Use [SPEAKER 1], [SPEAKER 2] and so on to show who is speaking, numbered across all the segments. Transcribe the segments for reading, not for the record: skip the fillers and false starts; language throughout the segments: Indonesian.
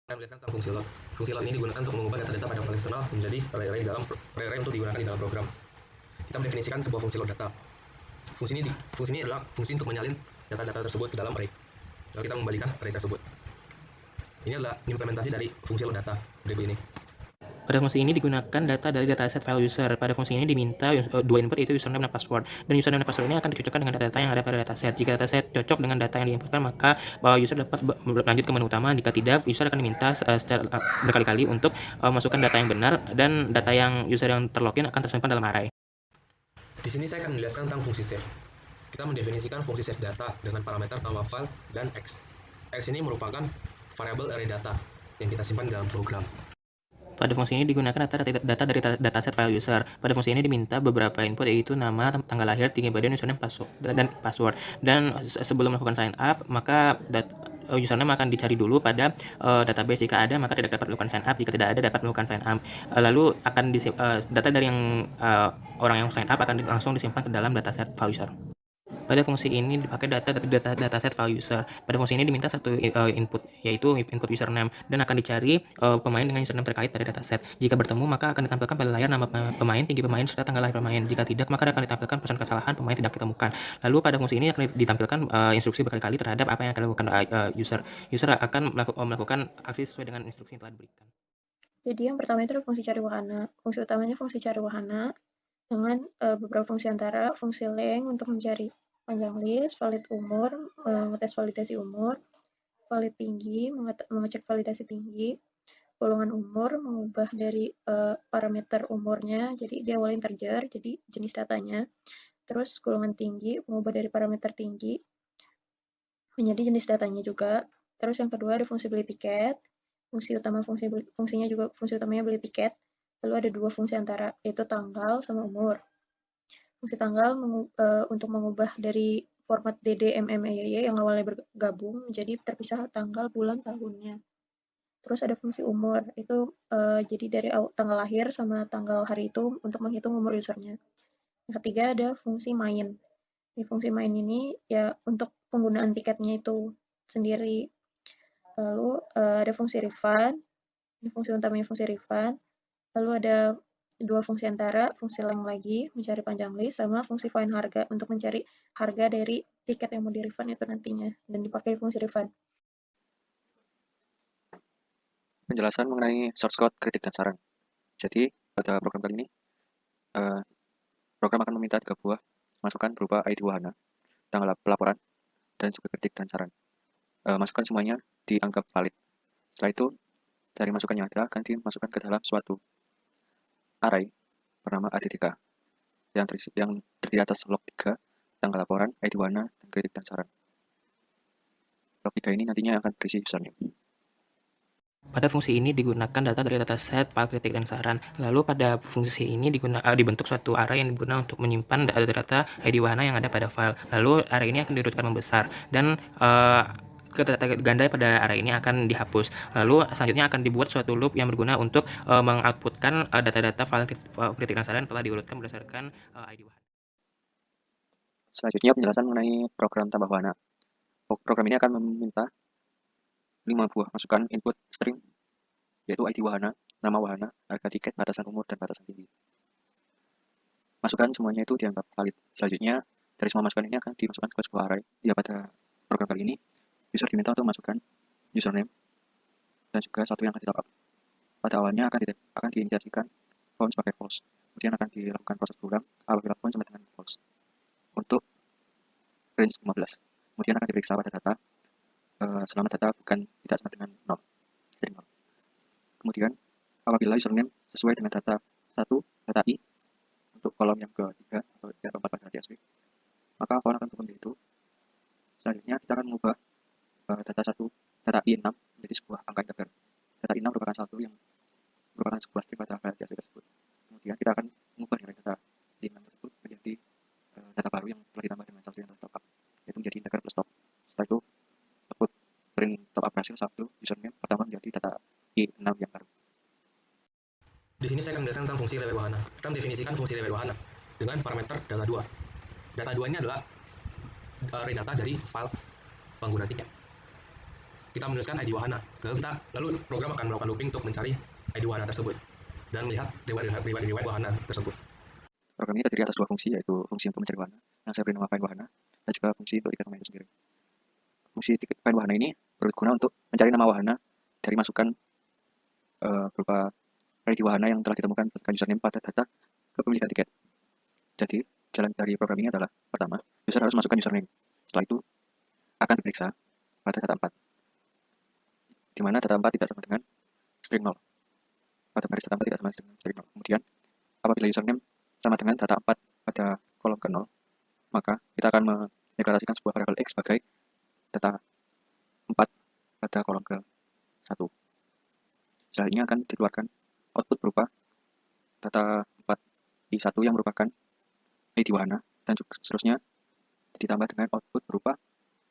[SPEAKER 1] Saya melihat tentang fungsi load. Fungsi load ini digunakan untuk mengubah data-data pada file eksternal menjadi array untuk digunakan di dalam program. Kita mendefinisikan sebuah fungsi load data. Fungsi ini adalah fungsi untuk menyalin data-data tersebut ke dalam array. Lalu kita mengembalikan array tersebut. Ini adalah implementasi dari fungsi load data berikut ini.
[SPEAKER 2] Pada fungsi ini digunakan data dari dataset file user. Pada fungsi ini diminta dua input, yaitu username dan password. Dan username dan password ini akan dicocokkan dengan data-data yang ada pada dataset. Jika dataset cocok dengan data yang diinputkan, maka user dapat lanjut ke menu utama. Jika tidak, user akan diminta secara berkali-kali untuk masukkan data yang benar, dan data yang user yang terlogin akan tersimpan dalam array.
[SPEAKER 1] Di sini saya akan menjelaskan tentang fungsi save. Kita mendefinisikan fungsi save data dengan parameter nama file dan x. X ini merupakan variabel array data yang kita simpan di dalam program.
[SPEAKER 2] Pada fungsi ini digunakan data dari dataset file user. Pada fungsi ini diminta beberapa input, yaitu nama, tanggal lahir, tinggi badan, username, dan password. Dan sebelum melakukan sign up, maka username akan dicari dulu pada database. Jika ada, maka tidak dapat melakukan sign up. Jika tidak ada, dapat melakukan sign up. Lalu akan data dari yang orang yang sign up akan langsung disimpan ke dalam dataset file user. Pada fungsi ini dipakai dataset file user. Pada fungsi ini diminta satu input, yaitu input username, dan akan dicari pemain dengan username terkait pada dataset. Jika bertemu, maka akan ditampilkan pada layar nama pemain, tinggi pemain, serta tanggal lahir pemain. Jika tidak, maka akan ditampilkan pesan kesalahan pemain tidak ditemukan. Lalu pada fungsi ini akan ditampilkan instruksi berkali-kali terhadap apa yang akan dilakukan user. User akan melakukan aksi sesuai dengan instruksi yang telah diberikan.
[SPEAKER 3] Jadi yang pertama itu fungsi cari wahana. Fungsi utamanya fungsi cari wahana dengan beberapa fungsi antara fungsi length untuk mencari panjang list, valid umur, mengetes validasi umur, valid tinggi, mengecek validasi tinggi, golongan umur, mengubah dari parameter umurnya, jadi dia awalnya integer, jadi jenis datanya. Terus golongan tinggi, mengubah dari parameter tinggi menjadi jenis datanya juga. Terus yang kedua ada fungsi beli tiket. Fungsinya juga fungsi utamanya beli tiket. Lalu ada dua fungsi antara, yaitu tanggal sama umur. Fungsi tanggal untuk mengubah dari format DD, MM, EYY yang awalnya bergabung menjadi terpisah tanggal, bulan, tahunnya. Terus ada fungsi umur, itu jadi dari tanggal lahir sama tanggal hari itu untuk menghitung umur usernya. Yang ketiga ada fungsi main. Di fungsi main ini ya untuk penggunaan tiketnya itu sendiri. Lalu ada fungsi refund, ini fungsi utamanya fungsi refund. Lalu ada dua fungsi antara, fungsi length lagi, mencari panjang list, sama fungsi find harga untuk mencari harga dari tiket yang mau di refund itu nantinya, dan dipakai fungsi refund.
[SPEAKER 4] Penjelasan mengenai source code, kritik, dan saran. Jadi, pada program kali ini, program akan meminta 3 buah masukan berupa ID wahana, tanggal pelaporan, dan juga kritik dan saran. Masukan semuanya dianggap valid. Setelah itu, dari masukan yang ada akan dimasukkan ke dalam suatu array bernama AD3 yang terdiri atas log 3, tanggal laporan, ID wahana, dan kritik dan saran. Log 3 ini nantinya akan berisi username.
[SPEAKER 2] Pada fungsi ini digunakan data dari dataset, file, kritik, dan saran. Lalu pada fungsi ini dibentuk suatu array yang digunakan untuk menyimpan data ID wahana yang ada pada file. Lalu array ini akan diurutkan membesar, dan data ganda pada array ini akan dihapus. Lalu selanjutnya akan dibuat suatu loop yang berguna untuk mengoutputkan data-data file, kritik, dan saran telah diurutkan berdasarkan ID wahana.
[SPEAKER 4] Selanjutnya penjelasan mengenai program tambah wahana. Program ini akan meminta 5 buah masukan input string, yaitu ID wahana, nama wahana, harga tiket, batasan umur, dan batasan tinggi. Masukan semuanya itu dianggap valid. Selanjutnya, dari semua masukan ini akan dimasukkan ke sebuah array. Ya, pada program kali ini, user diminta untuk masukkan username dan juga satu yang akan di-top up. Pada awalnya akan diinisiasikan phone sebagai false. Kemudian akan dilakukan proses berulang apabila phone sampai dengan false untuk range 15. Kemudian akan diperiksa pada data selama data tidak sama dengan 0, string 0. Kemudian, apabila username sesuai dengan data 1, data I, untuk kolom yang ke-3 atau yang ke-4 pada CSV, maka phone akan berubah itu. Selanjutnya, kita akan mengubah data I6 menjadi sebuah angka integer. Data I6 merupakan saldo yang merupakan sebuah string pada file CSV tersebut. Kemudian, kita akan mengubah nilai data I6 tersebut menjadi data baru yang telah ditambah dengan saldo yang telah top up, yaitu menjadi integer plus top. Setelah itu, output print top up hasil saldo username pertama menjadi data I6 yang baru.
[SPEAKER 1] Di sini saya akan menjelaskan tentang fungsi level wahana. Kita mendefinisikan fungsi level wahana dengan parameter data 2. Data 2 ini adalah array data dari file pengguna tiket. kita menuliskan ID wahana. Lalu program akan melakukan looping untuk mencari ID wahana tersebut dan melihat riwayat wahana tersebut.
[SPEAKER 4] Program ini terdiri atas dua fungsi, yaitu fungsi untuk mencari wahana yang saya beri nama find wahana, dan juga fungsi untuk tiket pemain itu sendiri. Fungsi tiket find wahana ini berguna untuk mencari nama wahana dari masukan berupa ID wahana yang telah ditemukan berdasarkan username pada data kepemilikan tiket. Jadi, jalan dari program ini adalah, pertama, user harus masukkan username. Setelah itu, akan diperiksa pada data 4, di mana data 4 tidak sama dengan string 0. Pada baris data 4 tidak sama dengan string 0. Kemudian, apabila username sama dengan data 4 pada kolom ke 0, maka kita akan mendeklarasikan sebuah variabel X sebagai data 4 pada kolom ke 1. Setelah ini akan dikeluarkan output berupa data 4i1 yang merupakan ID wahana, dan juga seterusnya ditambah dengan output berupa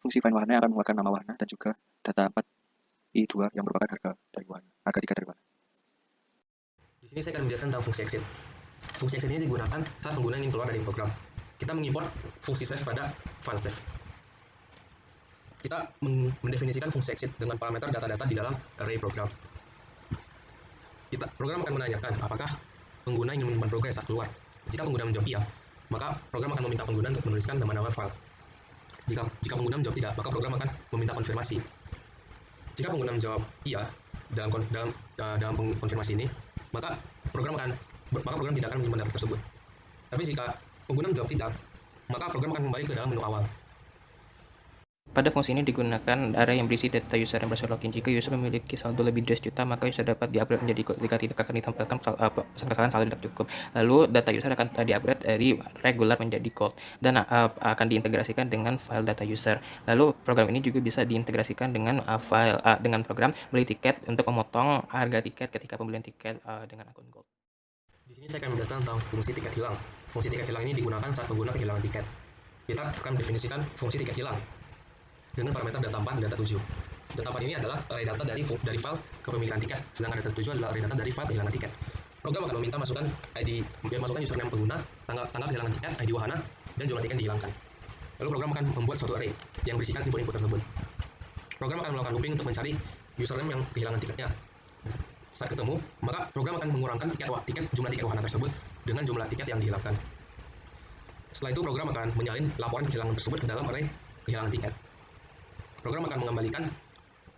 [SPEAKER 4] fungsi find wahana yang akan mengeluarkan nama wahana dan juga data 4i2 yang merupakan harga tiket dari wahana.
[SPEAKER 1] Di sini saya akan menjelaskan tentang fungsi exit. Fungsi exit ini digunakan saat pengguna ingin keluar dari program. Kita mengimport fungsi save pada file save. Kita mendefinisikan fungsi exit dengan parameter data-data di dalam array program. Program akan menanyakan apakah pengguna ingin menyimpan progres saat keluar. Jika pengguna menjawab iya, maka program akan meminta pengguna untuk menuliskan nama-nama file. Jika pengguna menjawab tidak, maka program akan meminta konfirmasi. Jika pengguna menjawab iya dalam konfirmasi ini, maka program tidak akan menyimpan data tersebut. Tapi jika pengguna menjawab tidak, maka program akan kembali ke dalam menu awal.
[SPEAKER 2] Pada fungsi ini digunakan array yang berisi data user yang berhasil login. Jika user memiliki saldo lebih dari 1 juta, maka user dapat di-upgrade menjadi gold. Jika tidak, akan ditampilkan pesan kesalahan saldo tidak cukup. Lalu data user akan di-upgrade dari regular menjadi gold dan akan diintegrasikan dengan file data user. Lalu program ini juga bisa diintegrasikan dengan program beli tiket untuk memotong harga tiket ketika pembelian tiket dengan akun gold.
[SPEAKER 1] Di sini saya akan menjelaskan tentang fungsi tiket hilang. Fungsi tiket hilang ini digunakan saat pengguna kehilangan tiket. Kita akan mendefinisikan fungsi tiket hilang dengan parameter data 4 dan data 7. Data 4 ini adalah array data dari file kepemilikan tiket, sedangkan data 7 adalah array data dari file kehilangan tiket. Program akan meminta masukkan username pengguna, tanggal kehilangan tiket, ID wahana, dan jumlah tiket dihilangkan. Lalu program akan membuat suatu array yang berisikan input-input tersebut. Program akan melakukan looping untuk mencari username yang kehilangan tiketnya. Saat ketemu, maka program akan mengurangkan jumlah tiket wahana tersebut dengan jumlah tiket yang dihilangkan. Setelah itu, program akan menyalin laporan kehilangan tersebut ke dalam array kehilangan tiket. Program akan mengembalikan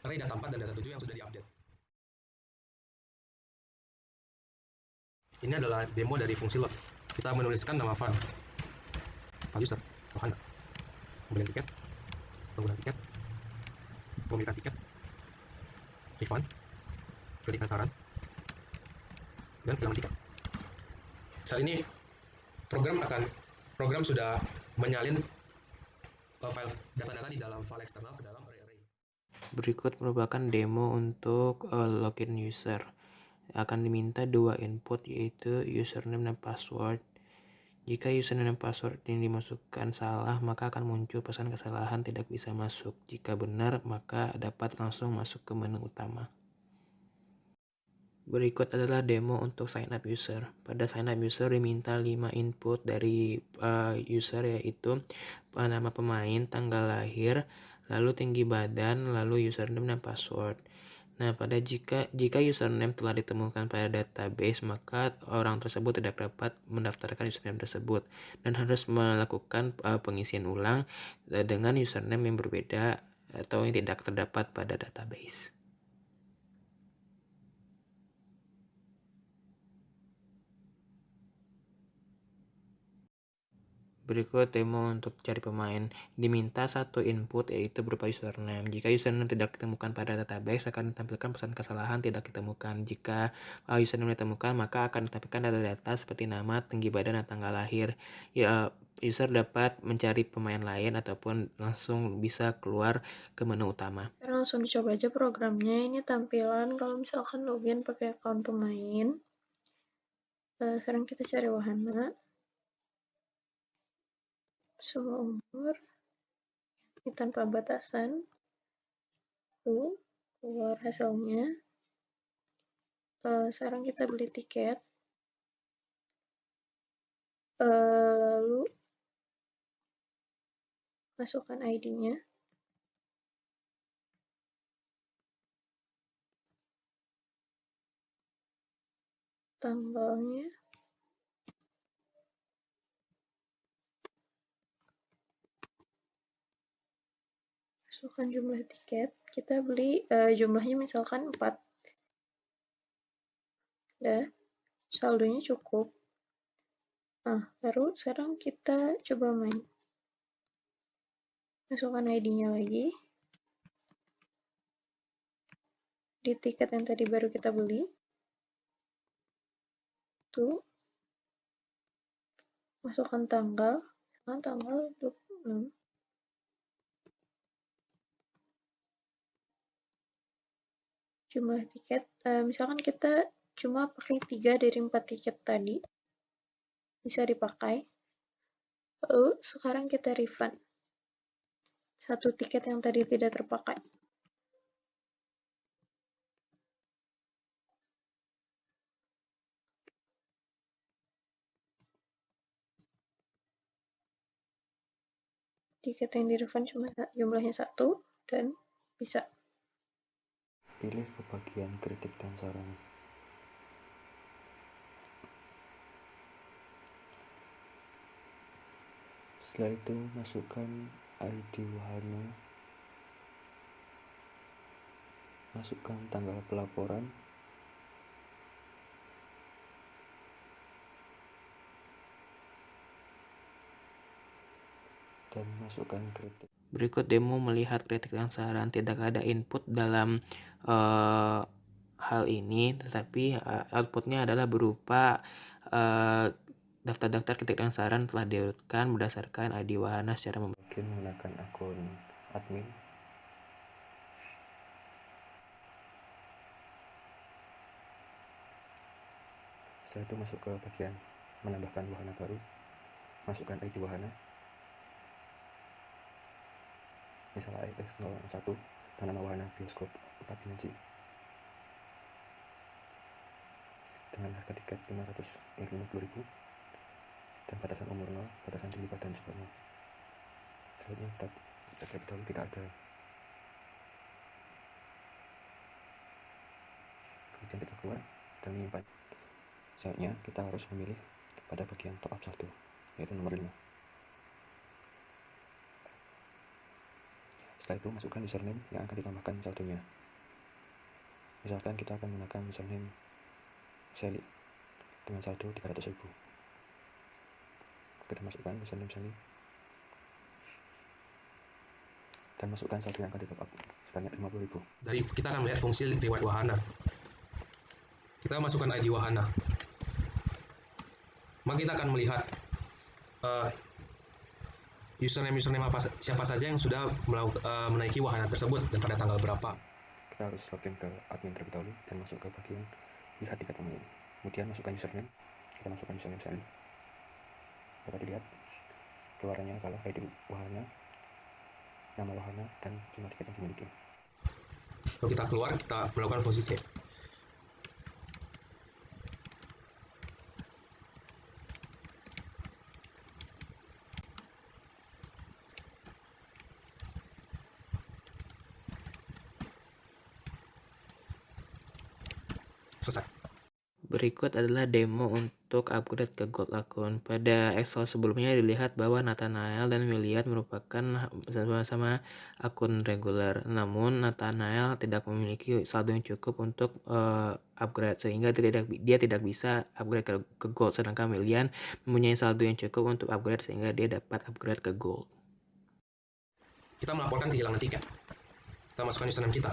[SPEAKER 1] array data 4 dan data 7 yang sudah diupdate. Ini adalah demo dari fungsi load. Kita menuliskan nama file user, wahana, pembelian tiket, pengguna tiket, pemilikan tiket, refund, ketikan saran, dan kehilangan tiket. Saat ini program sudah menyalin file data-data di dalam file eksternal ke dalam array.
[SPEAKER 2] Berikut merupakan demo untuk login user. Akan diminta dua input, yaitu username dan password. Jika username dan password ini dimasukkan salah, maka akan muncul pesan kesalahan tidak bisa masuk. Jika benar, maka dapat langsung masuk ke menu utama. Berikut adalah demo untuk sign up user. Pada sign up user diminta 5 input dari user, yaitu nama pemain, tanggal lahir, lalu tinggi badan, lalu username dan password. Nah, jika username telah ditemukan pada database, maka orang tersebut tidak dapat mendaftarkan username tersebut dan harus melakukan pengisian ulang dengan username yang berbeda atau yang tidak terdapat pada database. Berikut demo untuk cari pemain. Diminta satu input, yaitu berupa username. Jika username tidak ditemukan pada database, akan ditampilkan pesan kesalahan tidak ditemukan. Jika username ditemukan, maka akan ditampilkan data-data seperti nama, tinggi badan, dan tanggal lahir. User dapat mencari pemain lain ataupun langsung bisa keluar ke menu utama.
[SPEAKER 3] Sekarang langsung dicoba aja programnya. Ini tampilan kalau misalkan login pakai akun pemain. Sekarang kita cari wahana. Semua umur. Ini tanpa batasan. Lalu keluar hasilnya. Sekarang kita beli tiket. Lalu masukkan ID-nya. tanggalnya, masukkan jumlah tiket, kita beli jumlahnya misalkan 4, udah, saldonya cukup. Nah, baru sekarang kita coba main. Masukkan ID-nya lagi. Di tiket yang tadi baru kita beli. Tuh. Masukkan tanggal. Tanggal 26. Jumlah tiket, misalkan kita cuma pakai 3 dari 4 tiket tadi. Bisa dipakai. Lalu sekarang kita refund. 1 tiket yang tadi tidak terpakai. Tiket yang di-refund cuma jumlahnya 1 dan bisa.
[SPEAKER 4] Pilih ke bagian kritik dan saran. Setelah itu masukkan ID wahana, masukkan tanggal pelaporan, dan masukkan kritik.
[SPEAKER 2] Berikut demo melihat kritik dan saran. Tidak ada input dalam hal ini, tetapi outputnya adalah berupa daftar-daftar kritik dan saran telah diurutkan berdasarkan ID wahana secara
[SPEAKER 4] Mungkin menggunakan akun admin. Setelah itu masuk ke bagian menambahkan wahana baru, masukkan ID wahana, misalnya IX01 dan nama wahana bioskop 4 dimensi dengan harga tiket 550.000 dan batasan umur 0, batasan tinggi badan juga 0. Selanjutnya kita cek dahulu tidak ada. Kemudian kita keluar dan menyimpan. Selanjutnya kita harus memilih pada bagian top up saldo, yaitu nomor 5. Setelah itu masukkan username yang akan ditambahkan saldonya. Misalkan kita akan menggunakan username Sally dengan saldo 300.000. Kita masukkan username Sally dan masukkan saldo yang akan di top up sebanyak 50.000.
[SPEAKER 1] Dari kita akan melihat fungsi reward wahana. Kita masukkan ID wahana. Maka kita akan melihat username siapa saja yang sudah menaiki wahana tersebut dan pada tanggal berapa.
[SPEAKER 4] Kita harus login ke admin terlebih dahulu dan masuk ke bagian lihat tiket umum. Kemudian masukkan username. Kita masukkan username Sally. Dapat dilihat keluarannya adalah ID wahana, nama wahana, dan jumlah tiket yang dimiliki.
[SPEAKER 1] Lalu kita keluar, kita melakukan fungsi save. Selesai.
[SPEAKER 2] Berikut adalah demo untuk upgrade ke Gold akun. Pada Excel sebelumnya dilihat bahwa Nathanael dan William merupakan sama-sama akun reguler. Namun Nathanael tidak memiliki saldo yang cukup untuk upgrade, sehingga dia tidak bisa upgrade ke Gold. Sedangkan William mempunyai saldo yang cukup untuk upgrade, sehingga dia dapat upgrade ke Gold.
[SPEAKER 1] Kita melaporkan kehilangan tiket. Kita masukkan username kita.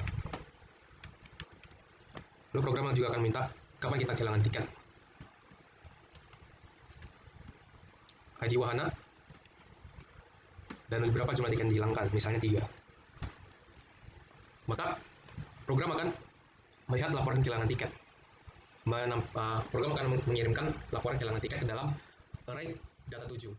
[SPEAKER 1] Lalu program juga akan minta kapan kita kehilangan tiket. ID wahana dan berapa jumlah tiket yang dihilangkan, misalnya 3. Maka program akan melihat laporan kehilangan tiket. Program akan mengirimkan laporan kehilangan tiket ke dalam array data 7.